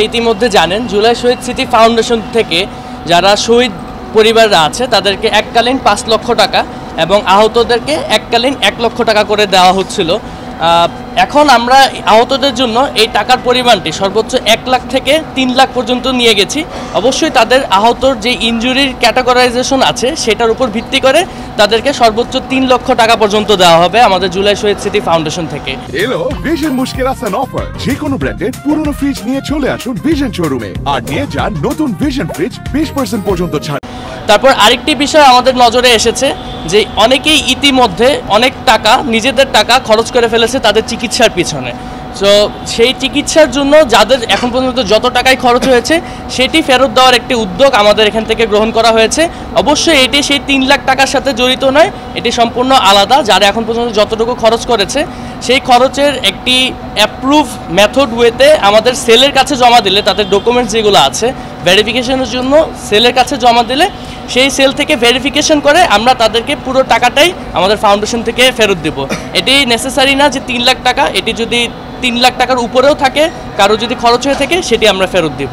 ইতিমধ্যে জানেন জুলাই শহীদ স্মৃতি ফাউন্ডেশন থেকে যারা শহীদ পরিবাররা আছে তাদেরকে এককালীন ৫ লক্ষ টাকা এবং আহতদেরকে এককালীন ১ লক্ষ টাকা করে দেওয়া হচ্ছিল। এখন আমরা আহতদের জন্য এই টাকার পরিমাণটি সর্বোচ্চ ১ লাখ থেকে ৩ লাখ পর্যন্ত নিয়ে গেছি। অবশ্যই তাদের আহতর যে ইনজুরির ক্যাটাগরাইজেশন আছে সেটার উপর ভিত্তি করে তাদেরকে সর্বোচ্চ ৩ লক্ষ টাকা পর্যন্ত দেওয়া হবে আমাদের জুলাই শহীদ স্মৃতি ফাউন্ডেশন থেকে। এলো ভিশন মুশকিল আসান অফার। যে কোনো ব্র্যান্ডের পুরনো ফ্রিজ নিয়ে চলে আসুন ভিশন শোরুমে আর নিয়ে যান নতুন ভিশন ফ্রিজ 20% পর্যন্ত ছাড়। তারপর আরেকটি বিষয় আমাদের নজরে এসেছে যে অনেকেই ইতিমধ্যে অনেক টাকা নিজেদের টাকা খরচ করে ফেলেছে তাদের চিকিৎসার পিছনে। সো সেই চিকিৎসার জন্য যাদের এখন পর্যন্ত যত টাকাই খরচ হয়েছে সেটি ফেরত দেওয়ার একটি উদ্যোগ আমাদের এখান থেকে গ্রহণ করা হয়েছে। অবশ্যই এটি সেই ৩ লাখ টাকার সাথে জড়িত নয়, এটি সম্পূর্ণ আলাদা। যারা এখন পর্যন্ত যতটুকু খরচ করেছে সেই খরচের একটি অ্যাপ্রুভ মেথড ওয়েতে আমাদের সেলের কাছে জমা দিলে তাদের ডকুমেন্টস যেগুলো আছে ভেরিফিকেশনের জন্য সেলের কাছে জমা দিলে সেই সেল থেকে ভেরিফিকেশন করে আমরা তাদেরকে পুরো টাকাটাই আমাদের ফাউন্ডেশন থেকে ফেরত দেব। এটি নেসেসারি না যে ৩ লাখ টাকা, এটি যদি ৩ লাখ টাকার উপরেও থাকে কারো যদি খরচ হয়ে থাকে সেটি আমরা ফেরত দেব।